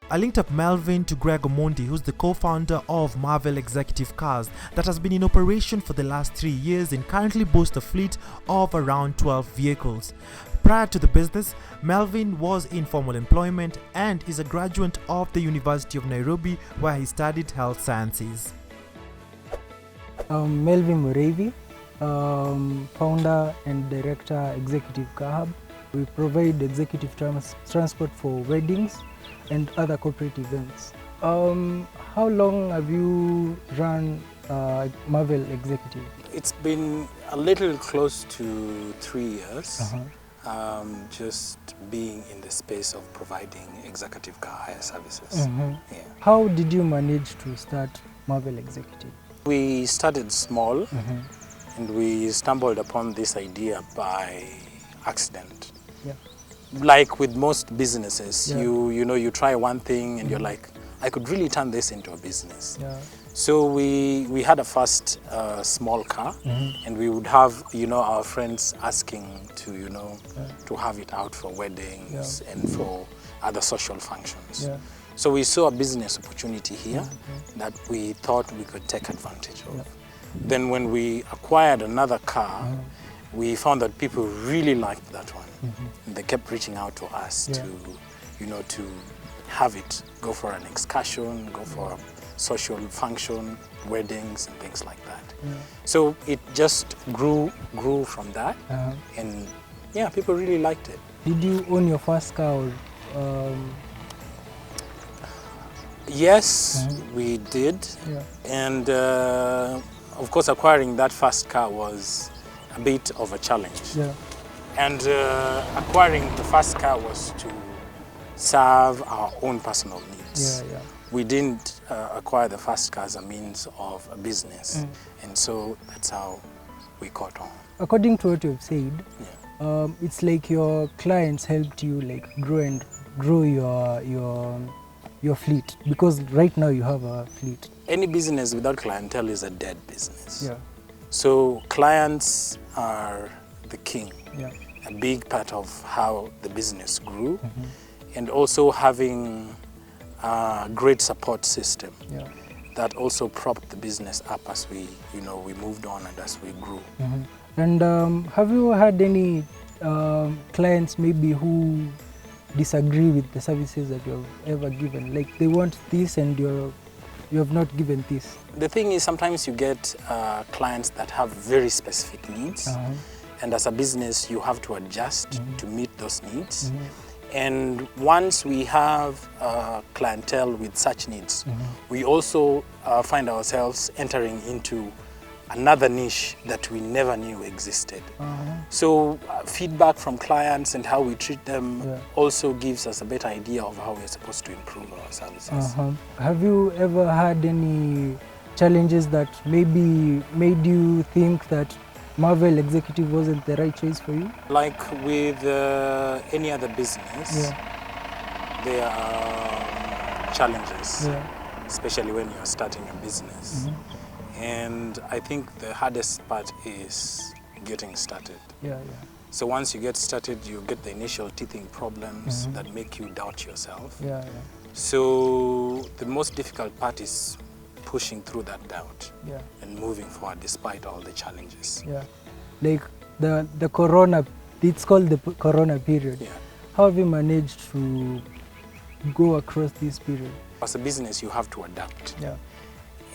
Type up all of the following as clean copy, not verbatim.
I linked up Melvin to Greg Omondi, who's the co-founder of Marvel Executive Cars that has been in operation for the last 3 years and currently boasts a fleet of around 12 vehicles. Prior to the business, Melvin was in formal employment and is a graduate of the University of Nairobi, where he studied health sciences. Melvin Mureithi, founder and director, Executive Car Hub. We provide executive transport for weddings and other corporate events. How long have you run Marvel Executive? It's been a little close to 3 years, just being in the space of providing executive car hire services. Yeah. How did you manage to start Marvel Executive? We started small and we stumbled upon this idea by accident. Yeah. Like with most businesses, Yeah. you try one thing and you're like, I could really turn this into a business. Yeah. So we had a first small car, and we would have our friends asking to to have it out for weddings and for other social functions. Yeah. So we saw a business opportunity here that we thought we could take advantage of. Yeah. Then when we acquired another car, we found that people really liked that one. And they kept reaching out to us to have it, go for an excursion, go for a social function, weddings and things like that. So it just grew from that, and yeah, people really liked it. Did you own your first car? Or, Yes, we did. Yeah. And of course, acquiring that first car was a bit of a challenge. Yeah. And acquiring the first car was to serve our own personal needs. Yeah. We didn't acquire the first car as a means of a business. And so that's how we caught on. According to what you've said, Yeah. it's like your clients helped you like grow your fleet, because right now you have a fleet. Any business without clientele is a dead business. Yeah. So clients are the king. Yeah. A big part of how the business grew, and also having a great support system that also propped the business up as we moved on and as we grew. And have you had any clients maybe who disagree with the services that you have ever given? Like they want this and you have not given this. The thing is, sometimes you get clients that have very specific needs, and as a business you have to adjust to meet those needs. And once we have clientele with such needs, we also find ourselves entering into another niche that we never knew existed. So feedback from clients and how we treat them also gives us a better idea of how we're supposed to improve our services. Have you ever had any challenges that maybe made you think that Marvel Executive wasn't the right choice for you? Like with any other business, there are challenges, especially when you're starting a business. And I think the hardest part is getting started. So once you get started, you get the initial teething problems that make you doubt yourself. So the most difficult part is pushing through that doubt and moving forward despite all the challenges. Like the corona, it's called the corona period. How have you managed to go across this period? As a business, you have to adapt.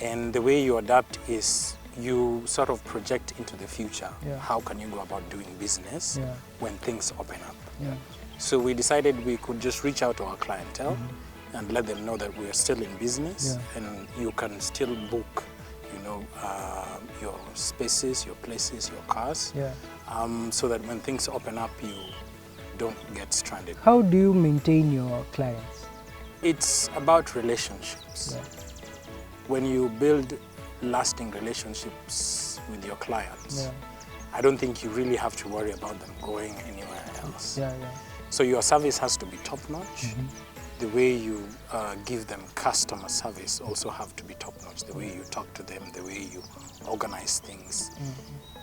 And the way you adapt is you sort of project into the future. How can you go about doing business when things open up? So we decided we could just reach out to our clientele and let them know that we are still in business and you can still book, your spaces, your places, your cars, so that when things open up, you don't get stranded. How do you maintain your clients? It's about relationships. When you build lasting relationships with your clients, I don't think you really have to worry about them going anywhere else. So your service has to be top-notch. the way you give them customer service also have to be top-notch. The way you talk to them, the way you organize things,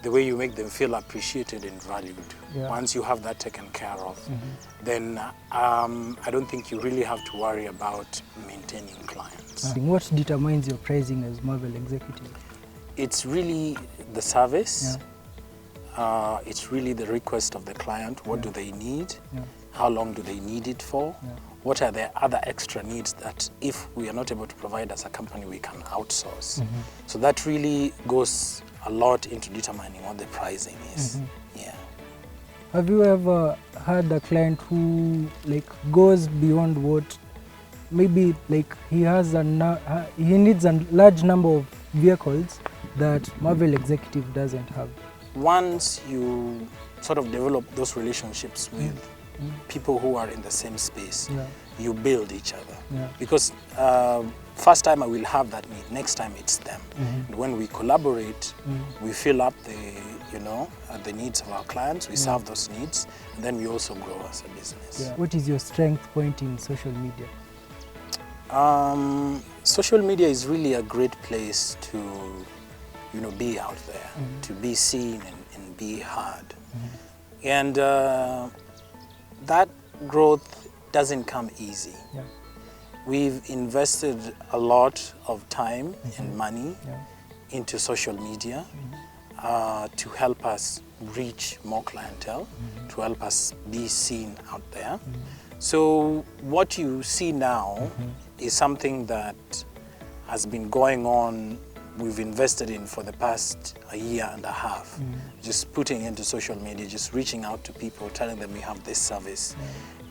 the way you make them feel appreciated and valued. Yeah. Once you have that taken care of, then I don't think you really have to worry about maintaining clients. What determines your pricing as Marvel executive? It's really the service. Yeah. It's really the request of the client. What do they need? Yeah. How long do they need it for? Yeah. What are their other extra needs that if we are not able to provide as a company, we can outsource? So that really goes a lot into determining what the pricing is. Yeah. Have you ever had a client who goes beyond what maybe he has he needs a large number of vehicles that Marvel executive doesn't have? Once you sort of develop those relationships with people who are in the same space, you build each other. Yeah. Because first time I will have that need, next time it's them. And when we collaborate, we fill up the needs of our clients, we serve those needs, and then we also grow as a business. Yeah. What is your strength point in social media? Social media is really a great place to be out there, to be seen and be heard. And that growth doesn't come easy. Yeah. We've invested a lot of time and money into social media to help us reach more clientele, to help us be seen out there. So what you see now is something that has been going on, we've invested in for the past a year and a half. Just putting into social media, just reaching out to people, telling them we have this service.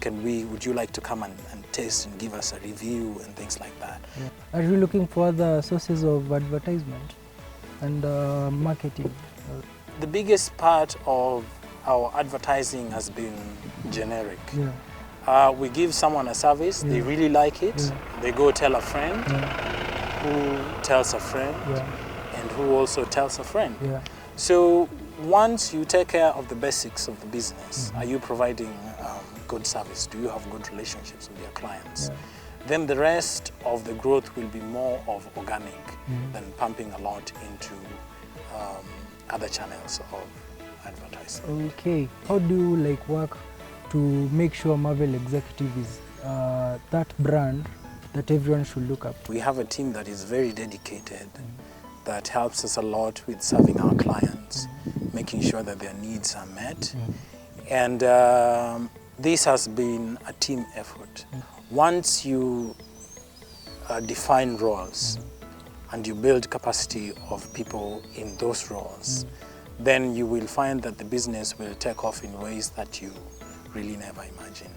Would you like to come and taste and give us a review and things like that? Yeah. Are you looking for other sources of advertisement and marketing? The biggest part of our advertising has been generic. Yeah. We give someone a service, they really like it, they go tell a friend, who tells a friend, and who also tells a friend. Yeah. So once you take care of the basics of the business, are you providing good service? Do you have good relationships with your clients? Then the rest of the growth will be more of organic than pumping a lot into other channels of advertising. Okay. How do you work to make sure Marvel Executive is that brand that everyone should look up to? We have a team that is very dedicated, that helps us a lot with serving our clients, making sure that their needs are met. And this has been a team effort. Once you define roles and you build capacity of people in those roles, then you will find that the business will take off in ways that you really never imagined.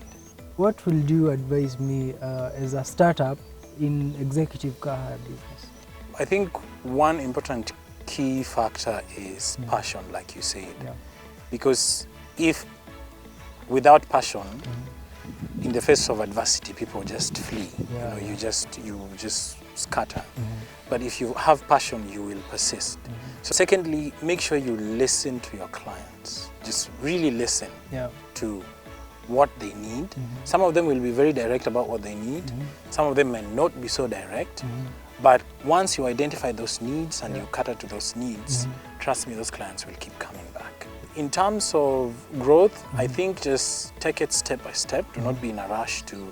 What will you advise me as a startup in executive car hire business? I think one important key factor is passion, like you said. Because if without passion, in the face of adversity, people just flee. You just scatter. But if you have passion, you will persist. So secondly, make sure you listen to your clients. Just really listen to what they need. Some of them will be very direct about what they need. Some of them may not be so direct. But once you identify those needs and you cater to those needs, trust me, those clients will keep coming back. In terms of growth, I think just take it step by step. Do not be in a rush to,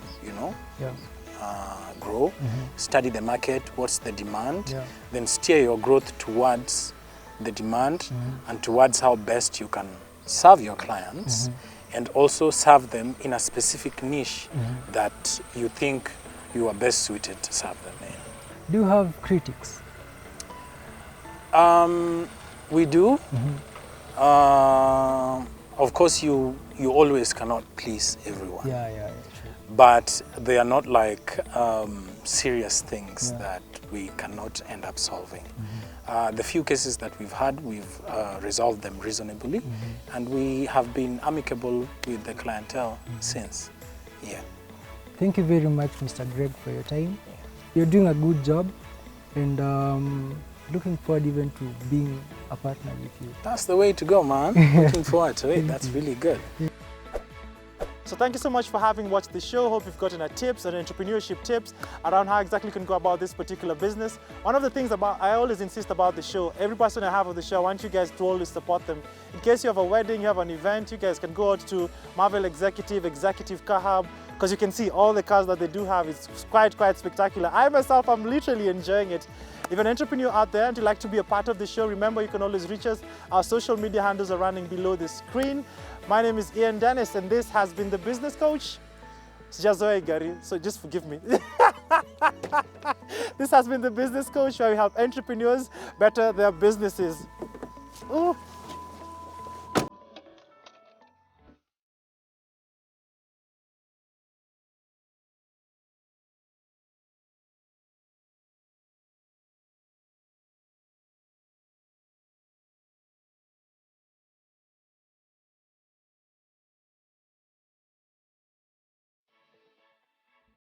grow. Study the market, what's the demand, then steer your growth towards the demand and towards how best you can serve your clients and also serve them in a specific niche that you think you are best suited to serve them in. Do you have critics? We do. Of course, you always cannot please everyone. True. But they are not like serious things that we cannot end up solving. The few cases that we've had, we've resolved them reasonably, and we have been amicable with the clientele since. Thank you very much, Mr. Greg, for your time. You're doing a good job, and looking forward even to being a partner with you. That's the way to go, man. Looking forward to it. That's really good. So thank you so much for having watched the show. Hope you've gotten tips and entrepreneurship tips around how exactly you can go about this particular business. One of the things I always insist about the show, every person I have on the show, I want you guys to always support them. In case you have a wedding, you have an event, you guys can go out to Marvel Executive Car Hub, because you can see all the cars that they do have. It's quite spectacular. I myself, I'm literally enjoying it. If you're an entrepreneur out there and you'd like to be a part of the show, remember you can always reach us. Our social media handles are running below the screen. My name is Ian Dennis, and this has been The Business Coach. Sijazoea Gary, so just forgive me. This has been The Business Coach, where we help entrepreneurs better their businesses. Ooh.